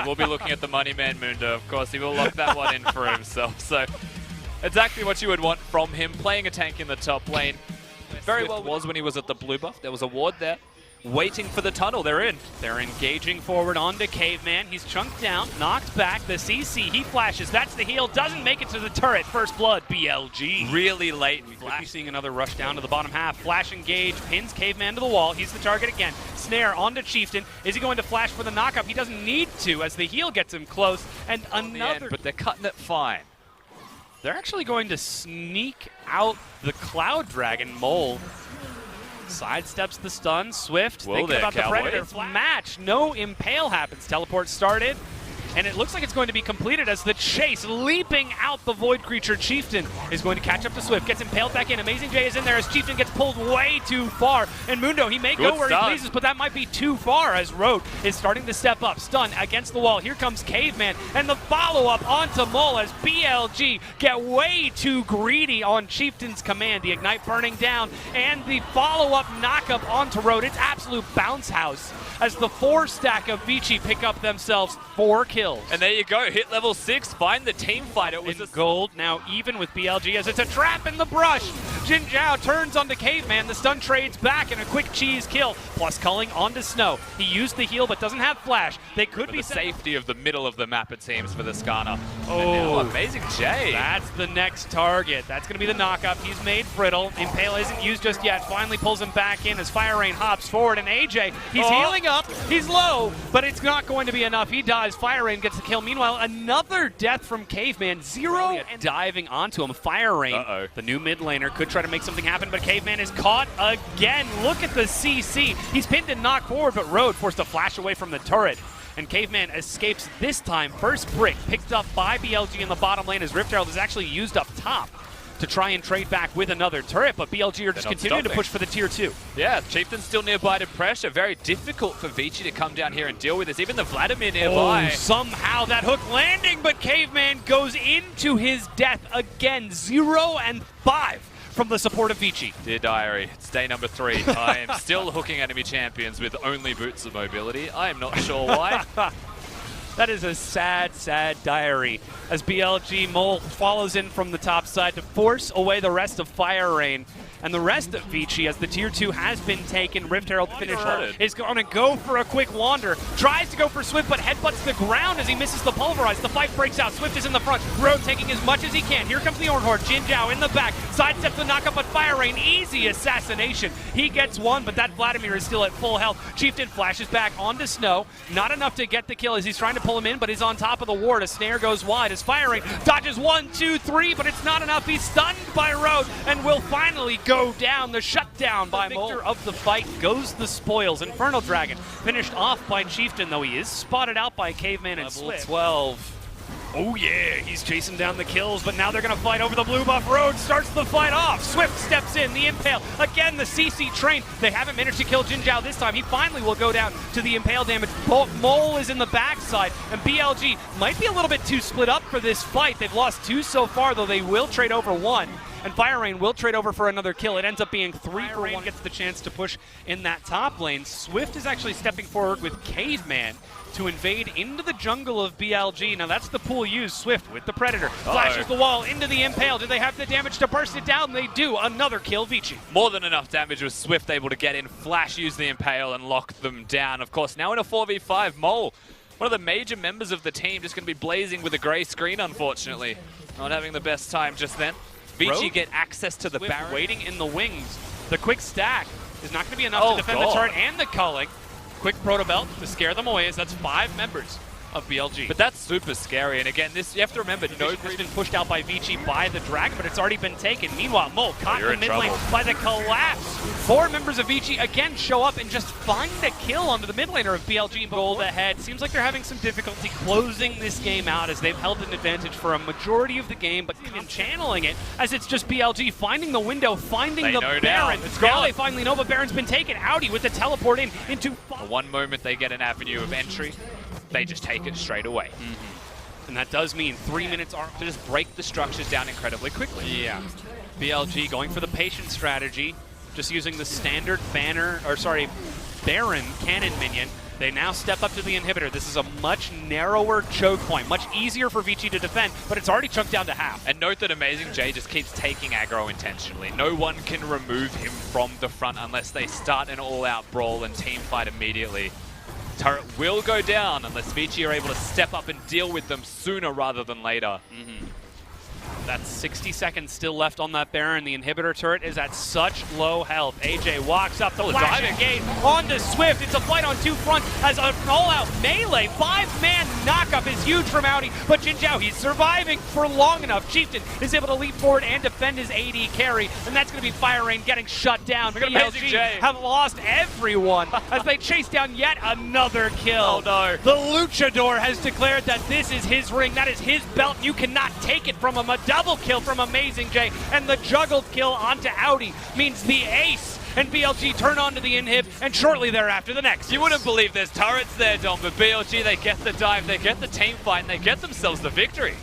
We'll be looking at the money man Mundo. Of course, he will lock that one in for himself. So exactly what you would want from him, playing a tank in the top lane. Very well was when he was at the blue buff. There was a ward there, waiting for the tunnel. They're in. They're engaging forward onto Caveman. He's chunked down, knocked back. The CC, he flashes. That's the heal. Doesn't make it to the turret. First blood, BLG. Really late. We could be seeing another rush down to the bottom half. Flash engage, pins Caveman to the wall. He's the target again. Snare onto Chieftain. Is he going to flash for the knockup? He doesn't need to as the heal gets him close. And another... But they're cutting it fine. They're actually going to sneak out the Cloud Dragon. Mole sidesteps the stun. Swift thinking about the Predator match. No impale happens. Teleport started. And it looks like it's going to be completed as the chase, leaping out the Void Creature. Chieftain is going to catch up to Swift, gets impaled back in. Amazing J is in there as Chieftain gets pulled way too far. And Mundo, he may go where he pleases, but that might be too far as Road is starting to step up. Stun against the wall. Here comes Caveman, and the follow-up onto Mole as BLG get way too greedy on Chieftain's command. The Ignite burning down, and the follow-up knock-up onto Road. It's absolute bounce house as the 4-stack of Vici pick up themselves 4 kills. And there you go, hit level 6, find the team fight. It was in gold, now even with BLG as it's a trap in the brush. Jin Zhao turns onto Caveman, the stun trades back and a quick cheese kill, plus culling onto Snow. He used the heal but doesn't have flash. They could be the safety of the middle of the map, it seems, for the Skarner. Oh, Amazing J. That's the next target. That's going to be the knockup. He's made brittle. Impale isn't used just yet. Finally pulls him back in as Fire Rain hops forward, and AJ, he's healing up. He's low, but it's not going to be enough. He dies. Fire Rain gets the kill. Meanwhile, another death from Caveman. Zero and diving onto him. Fire Rain, the new mid laner, could try to make something happen, but Caveman is caught again. Look at the CC. He's pinned and knocked forward, but Road forced to flash away from the turret. And Caveman escapes this time. First brick picked up by BLG in the bottom lane as Rift Herald is actually used up top to try and trade back with another turret, but BLG are just continuing to push for the tier 2. Yeah, Chieftain's still nearby to pressure. Very difficult for Vici to come down here and deal with this. Even the Vladimir nearby. Oh, somehow that hook landing, but Caveman goes into his death again. 0 and 5 from the support of Vici. Dear Diary, it's day number 3. I am still hooking enemy champions with only boots of mobility. I am not sure why. That is a sad, sad diary as BLG Mole follows in from the top side to force away the rest of Fire Rain. And the rest of Vici, as the tier 2 has been taken, Rift Herald finisher is going to go for a quick wander. Tries to go for Swift, but headbutts the ground as he misses the pulverize. The fight breaks out. Swift is in the front. Road taking as much as he can. Here comes the Orn Horde. Jin Zhao in the back. Sidesteps the knockup, but Fire Rain, easy assassination. He gets one, but that Vladimir is still at full health. Chieftain flashes back onto Snow. Not enough to get the kill as he's trying to pull him in, but he's on top of the ward. A snare goes wide as Fire Rain dodges 1, 2, 3, but it's not enough. He's stunned by Road and will finally go down. The shutdown by Mole. Victor of the fight goes the spoils. Infernal Dragon finished off by Chieftain, though he is spotted out by Caveman and Swift. 12. Oh yeah, he's chasing down the kills, but now they're going to fight over the blue buff. Road starts the fight off. Swift steps in, the Impale. Again, the CC train. They haven't managed to kill Jin Zhao this time. He finally will go down to the Impale damage. Mole is in the backside, and BLG might be a little bit too split up for this fight. They've lost 2 so far, though they will trade over 1. And Fire Rain will trade over for another kill. It ends up being 3 for 1. Gets the chance to push in that top lane. Swift is actually stepping forward with Caveman to invade into the jungle of BLG. Now that's the pool used. Swift with the Predator. Flashes the wall into the Impale. Do they have the damage to burst it down? They do. Another kill, Vici. More than enough damage with Swift able to get in. Flash used the Impale and lock them down. Of course, now in a 4v5, Mole, one of the major members of the team, just going to be blazing with a grey screen, unfortunately. Not having the best time just then. Vici get access to the Baron. Waiting in the wings. The quick stack is not going to be enough to defend the turret and the culling. Quick proto belt to scare them away as that's 5 members of BLG. But that's super scary, and again, this you have to remember, no has been pushed out by Vici by the Dragon, but it's already been taken. Meanwhile, Mole caught in the mid lane by the collapse. 4 members of Vici again show up and just find a kill onto the mid laner of BLG. Gold ahead. Seems like they're having some difficulty closing this game out as they've held an advantage for a majority of the game, but channeling it as it's just BLG finding the window, finding the Baron. Now they finally know, but Baron's been taken. Audi with the teleport in into... The one moment they get an avenue of entry, they just take it straight away. And that does mean 3 minutes are to just break the structures down incredibly quickly. Yeah. BLG going for the patient strategy, just using the standard Baron cannon minion They now step up to the inhibitor. This is a much narrower choke point, much easier for Vici to defend, but it's already chunked down to half. And note that Amazing J just keeps taking aggro intentionally. No one can remove him from the front unless they start an all-out brawl and team fight immediately. Turret will go down unless Vici are able to step up and deal with them sooner rather than later. That's 60 seconds still left on that Baron. The inhibitor turret is at such low health. AJ walks up, the flash engage onto Swift. It's a fight on two fronts as an all-out melee. 5-man knockup is huge from Audi, but Jin Zhao, he's surviving for long enough. Chieftain is able to leap forward and defend his AD carry, and that's going to be Fire Rain getting shut down. BLG have lost everyone as they chase down yet another kill. Oh no. The Luchador has declared that this is his ring, that is his belt. You cannot take it from him. A double kill from Amazing J, and the juggled kill onto Audi means the ace and BLG turn on to the inhib, and shortly thereafter the next. You wouldn't believe there's turrets there, Dom, but BLG, they get the dive, they get the team fight, and they get themselves the victory.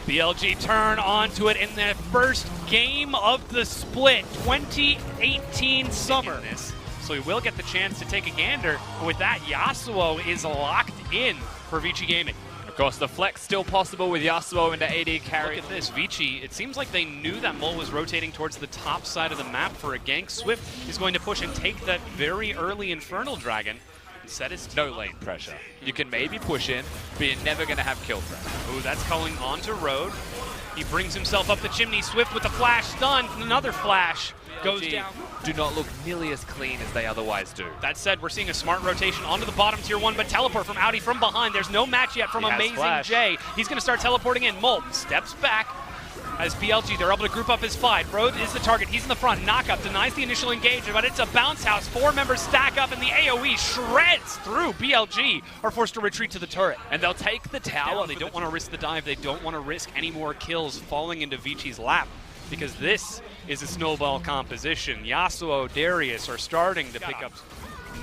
BLG turn onto it in their first game of the split, 2018 summer. So he will get the chance to take a gander, and with that, Yasuo is locked in for Vici Gaming. Of course, the flex still possible with Yasuo into AD carry. Look at this, Vici, it seems like they knew that Mole was rotating towards the top side of the map for a gank. Swift is going to push and take that very early Infernal Dragon and set his no lane pressure. You can maybe push in, but you're never going to have kill threat. Ooh, that's calling onto Road. He brings himself up the chimney. Swift with the flash stun, another flash. Goes down. Do not look nearly as clean as they otherwise do. That said, we're seeing a smart rotation onto the bottom tier 1, but teleport from Audi from behind. There's no match yet from Amazing J. He's going to start teleporting in. Molt steps back as BLG, they're able to group up his fight. Road is the target. He's in the front. Knockup denies the initial engagement, but it's a bounce house. 4 members stack up, and the AoE shreds through. BLG are forced to retreat to the turret. And they'll take the tower. They don't want to risk the dive. They don't want to risk any more kills falling into Vici's lap, because this is a snowball composition. Yasuo, Darius are starting to pick up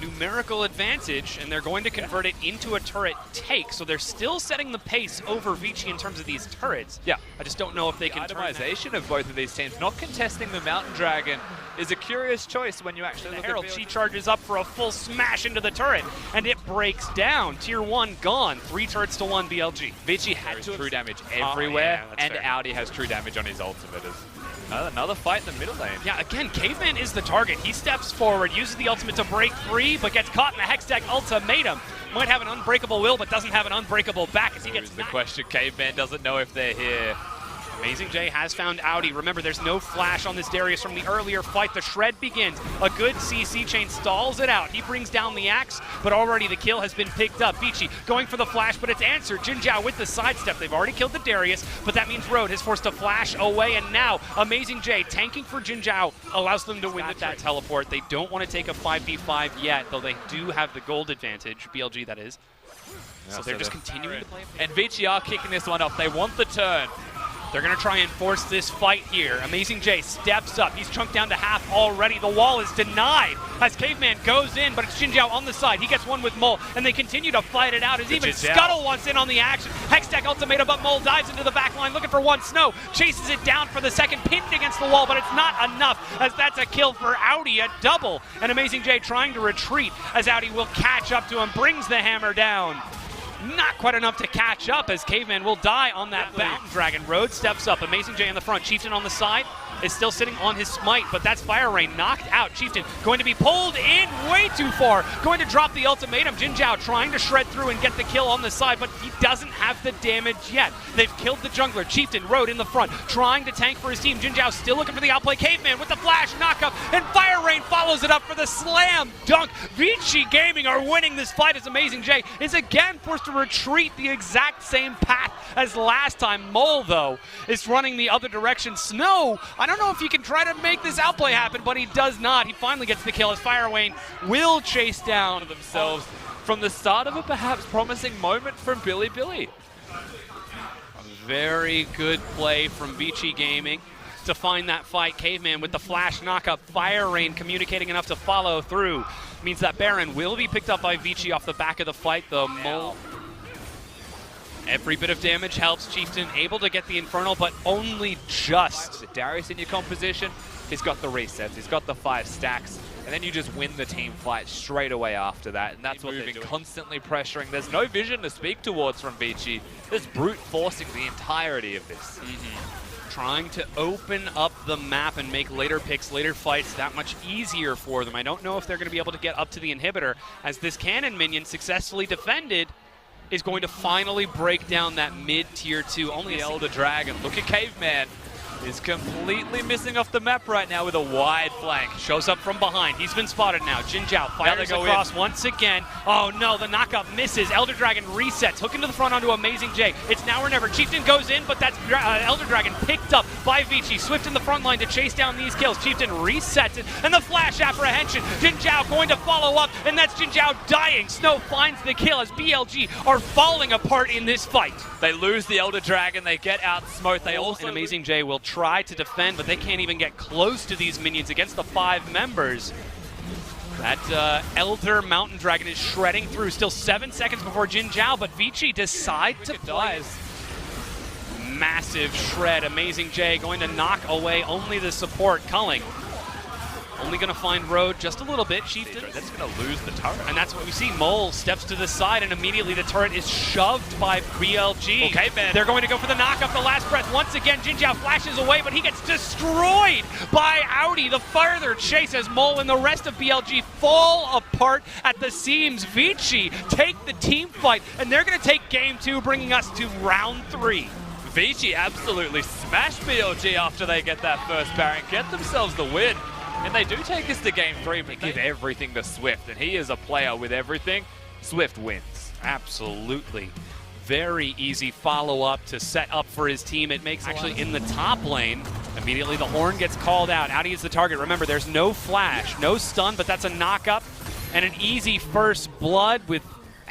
numerical advantage, and they're going to convert it into a turret take, so they're still setting the pace over Vici in terms of these turrets. Yeah. I just don't know if they can itemization of both of these teams. Not contesting the Mountain Dragon is a curious choice when you actually look Herald. at She charges up for a full smash into the turret, and it breaks down. Tier 1 gone. 3 turrets to 1 BLG. Vici had true damage everywhere, and fair. Audi has true damage on his ultimate. Another fight in the middle lane. Yeah, again, Caveman is the target. He steps forward, uses the ultimate to break free, but gets caught in the Hextech ultimatum. Might have an unbreakable will, but doesn't have an unbreakable back as he gets the question. Caveman doesn't know if they're here. Amazing J has found Audi. Remember, there's no flash on this Darius from the earlier fight. The shred begins. A good CC chain stalls it out. He brings down the axe, but already the kill has been picked up. Vici going for the flash, but it's answered. Jin Zhao with the sidestep. They've already killed the Darius, but that means Road has forced a flash away, and now Amazing J tanking for Jin Zhao allows them to win with that teleport. They don't want to take a 5v5 yet, though they do have the gold advantage. BLG, that is. Yeah, so they're just continuing to play. And Vici are kicking this one off. They want the turn. They're going to try and force this fight here. Amazing J steps up. He's chunked down to half already. The wall is denied as Caveman goes in, but it's Jin Zhao on the side. He gets one with Mole, and they continue to fight it out as even Scuttle wants in on the action. Hextech ultimatum, but Mole dives into the back line looking for one. Snow chases it down for the second, pinned against the wall, but it's not enough as that's a kill for Audi, a double. And Amazing J trying to retreat as Audi will catch up to him, brings the hammer down. Not quite enough to catch up as Caveman will die on that Mountain Dragon. Road steps up. Amazing J on the front. Chieftain on the side is still sitting on his smite, but that's Fire Rain knocked out. Chieftain going to be pulled in way too far. Going to drop the ultimatum. Jin Zhao trying to shred through and get the kill on the side, but he doesn't have the damage yet. They've killed the jungler. Chieftain, Road in the front, trying to tank for his team. Jin Zhao still looking for the outplay. Caveman with the flash knockup, and Fire Rain follows it up for the slam dunk. Vici Gaming are winning this fight as Amazing J is again forced to retreat the exact same path as last time. Mole, though, is running the other direction. Snow, I don't know if he can try to make this outplay happen, but he does not. He finally gets the kill as Fire Rain will chase down themselves from the start of a perhaps promising moment from Billy. A very good play from Vici Gaming to find that fight. Caveman with the flash knockup. Fire Rain communicating enough to follow through. Means that Baron will be picked up by Vici off the back of the fight, though. Mole. Every bit of damage helps. Chieftain able to get the Infernal, but only just. The Darius in your composition. He's got the resets, he's got the 5 stacks, and then you just win the team fight straight away after that, and that's what they're doing. Constantly pressuring. There's no vision to speak towards from Vici. There's brute forcing the entirety of this. Trying to open up the map and make later picks, later fights that much easier for them. I don't know if they're going to be able to get up to the inhibitor, as this cannon minion successfully defended is going to finally break down that mid-tier 2. Only The Elder Dragon. Look at Caveman. Is completely missing off the map right now with a wide flank. Shows up from behind. He's been spotted now. Jinjiao fires across once again. Oh no, the knockup misses. Elder Dragon resets. Hook into the front onto Amazing J. It's now or never. Chieftain goes in, but that's Elder Dragon picked up by Vici. Swift in the front line to chase down these kills. Chieftain resets it, and the flash apprehension. Jinjiao going to follow up, and that's Jinjiao dying. Snow finds the kill as BLG are falling apart in this fight. They lose the Elder Dragon. They get out smoked. They also and Amazing J will try to defend, but they can't even get close to these minions against the 5 members. That Elder Mountain Dragon is shredding through. Still 7 seconds before Jinjiao, but Vici decide to play. Massive shred. Amazing J going to knock away only the support. Culling only going to find Road just a little bit. Chieftain. That's going to lose the turret. And that's what we see. Mole steps to the side, and immediately the turret is shoved by BLG. Okay, man. They're going to go for the knock-up, the last breath. Once again, Jinjiao flashes away, but he gets destroyed by Audi. The further chase as Mole and the rest of BLG fall apart at the seams. Vici take the team fight, and they're going to take game 2, bringing us to round 3. Vici absolutely smash BLG after they get that first Baron, get themselves the win. And they do take us to game 3, but give everything to Swift, and he is a player with everything. Swift wins. Absolutely. Very easy follow-up to set up for his team. It makes actually in the top lane. Immediately the horn gets called out. Audi is the target. Remember, there's no flash, no stun, but that's a knock-up and an easy first blood with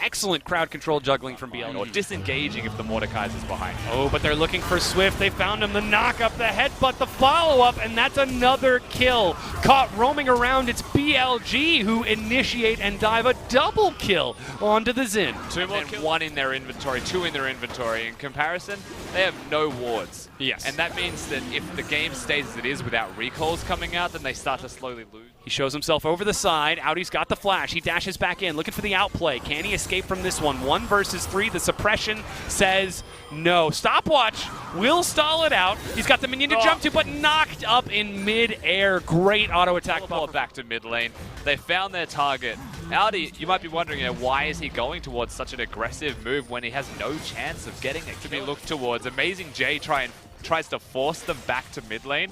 excellent crowd control juggling from BLG. Or disengaging if the Mordekaiser's behind. Oh, but they're looking for Swift. They found him. The knock-up, the headbutt, the follow-up, and that's another kill. Caught roaming around, it's BLG who initiate and dive a double kill onto the Xin. 2 more kills. 1 in their inventory, 2 in their inventory. In comparison, they have no wards. Yes. And that means that if the game stays as it is without recalls coming out, then they start to slowly lose. He shows himself over the side. Audi's got the flash. He dashes back in, looking for the outplay. Can he escape from this one? 1 versus 3. The suppression says no. Stopwatch will stall it out. He's got the minion to jump to, but knocked up in mid-air. Great auto attack. Ball back to mid lane. They found their target. Audi, you might be wondering, why is he going towards such an aggressive move when he has no chance of getting it to be looked towards? Amazing J tries to force them back to mid lane.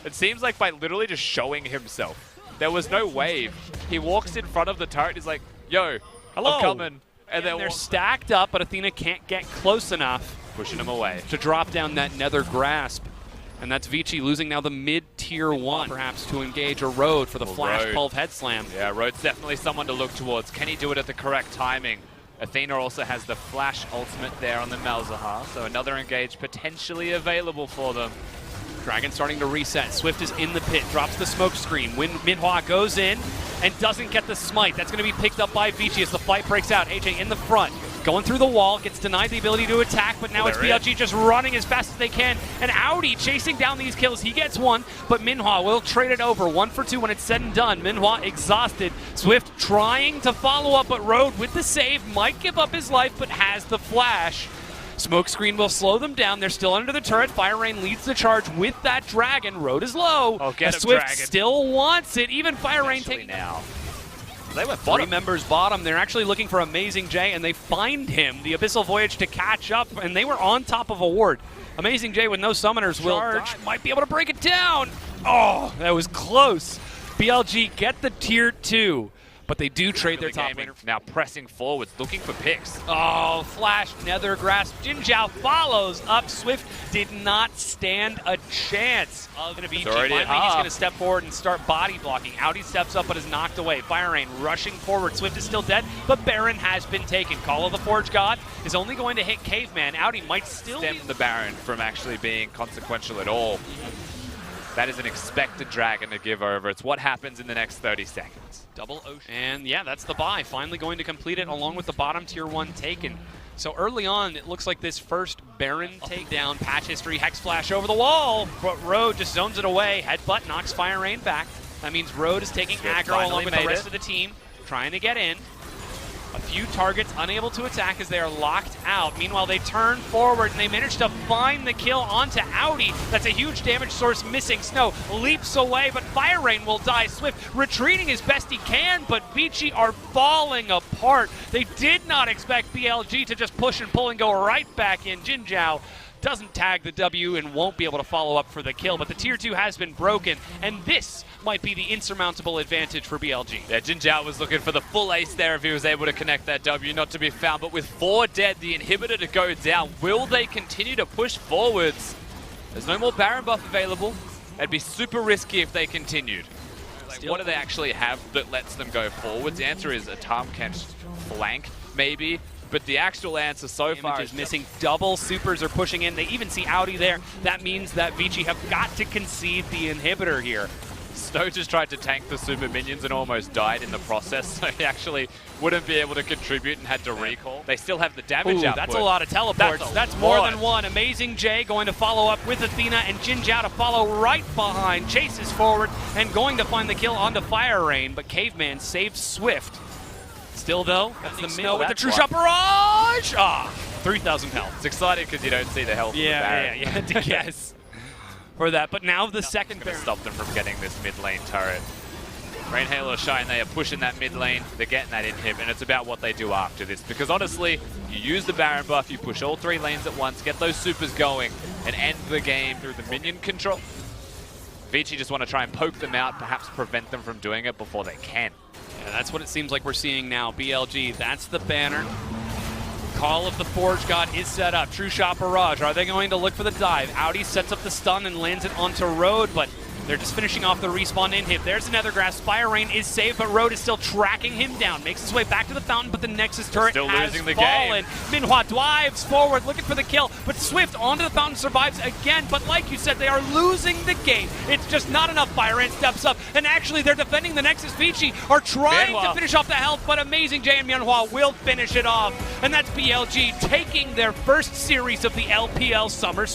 It seems like by literally just showing himself. There was no wave. He walks in front of the turret. He's like, yo, hello, I'm coming. And they're stacked up, but Athena can't get close enough. Pushing him away. To drop down that nether grasp. And that's Vici losing now the mid-tier 1, perhaps to engage a Road for the flash pulve head slam. Yeah, Road's definitely someone to look towards. Can he do it at the correct timing? Athena also has the flash ultimate there on the Malzahar, so another engage potentially available for them. Dragon starting to reset. Swift is in the pit, drops the smoke screen. Minhua goes in and doesn't get the smite. That's going to be picked up by Vici as the fight breaks out. AJ in the front, going through the wall, gets denied the ability to attack, but now it's BLG just running as fast as they can. And Audi chasing down these kills. He gets 1, but Minhua will trade it over. 1 for 2 when it's said and done. Minhua exhausted. Swift trying to follow up, but Road with the save might give up his life, but has the flash. Smokescreen will slow them down. They're still under the turret. Fire Rain leads the charge with that Dragon. Road is low. Oh, get him, Swift Dragon. Still wants it. Even Fire Rain taking now. They went 3 members bottom. They're actually looking for Amazing J, and they find him. The Abyssal Voyage to catch up, and they were on top of a ward. Amazing J with no summoners will charge. Might be able to break it down. Oh, that was close. BLG get the tier 2. But they do trade their top laner. Now pressing forwards, looking for picks. Oh, flash, nether grasp. Jinjiao follows up. Swift did not stand a chance. Going to be finally he's going to step forward and start body blocking. Audi steps up but is knocked away. Fire Rain rushing forward. Swift is still dead, but Baron has been taken. Call of the Forge God is only going to hit Caveman. Audi might still stem the Baron from actually being consequential at all. That is an expected Dragon to give over. It's what happens in the next 30 seconds. Double Ocean. And yeah, that's the buy. Finally going to complete it along with the bottom tier 1 taken. So early on, it looks like this first Baron takedown, patch history, Hex Flash over the wall, but Road just zones it away. Headbutt knocks Fire Rain back. That means Road is taking aggro along with the rest of the team, trying to get in. A few targets unable to attack as they are locked out. Meanwhile, they turn forward and they manage to find the kill onto Audi. That's a huge damage source missing. Snow leaps away, but Fire Rain will die. Swift retreating as best he can, but Vici are falling apart. They did not expect BLG to just push and pull and go right back in. Jin Zhao doesn't tag the W and won't be able to follow up for the kill, but the tier 2 has been broken, and this might be the insurmountable advantage for BLG. Yeah, Jin Zhao was looking for the full ace there if he was able to connect that W, not to be found, but with 4 dead, the inhibitor to go down, will they continue to push forwards? There's no more Baron buff available. It'd be super risky if they continued. Like, what do they actually have that lets them go forwards? The answer is a Tahm-Kench flank, maybe. But the actual answer so far is missing. Double supers are pushing in. They even see Audi there. That means that Vici have got to concede the inhibitor here. Stowe just tried to tank the super minions and almost died in the process, so he actually wouldn't be able to contribute and had to recall. They still have the damage output. That's a lot of teleports. That's more than one. Amazing J going to follow up with Athena, and Jin Zhao to follow right behind. Chases forward and going to find the kill onto Fire Rain, but Caveman saves Swift. Still though, that's the Snow with the true shot barrage! 3,000 health. It's exciting because you don't see the health of the Baron. Yeah, to guess for that. But now the second going to stop them from getting this mid lane turret. Rain Halo Shine, they are pushing that mid lane, they're getting that inhib, and it's about what they do after this. Because honestly, you use the Baron buff, you push all 3 lanes at once, get those supers going, and end the game through the minion control. Vici just want to try and poke them out, perhaps prevent them from doing it before they can. Yeah, that's what it seems like we're seeing now. BLG, that's the banner. Call of the Forge God is set up. True Shot Barrage. Are they going to look for the dive? Audi sets up the stun and lands it onto Road, but they're just finishing off the respawn inhib. There's another grasp. Fire Rain is saved, but Road is still tracking him down. Makes his way back to the fountain, but the Nexus turret has fallen. Minhua dives forward, looking for the kill, but Swift onto the fountain survives again. But like you said, they are losing the game. It's just not enough. Fire Rain steps up, and actually they're defending the Nexus. Vici are trying to finish off the health, but Amazing J and Minhua will finish it off. And that's BLG taking their first series of the LPL Summer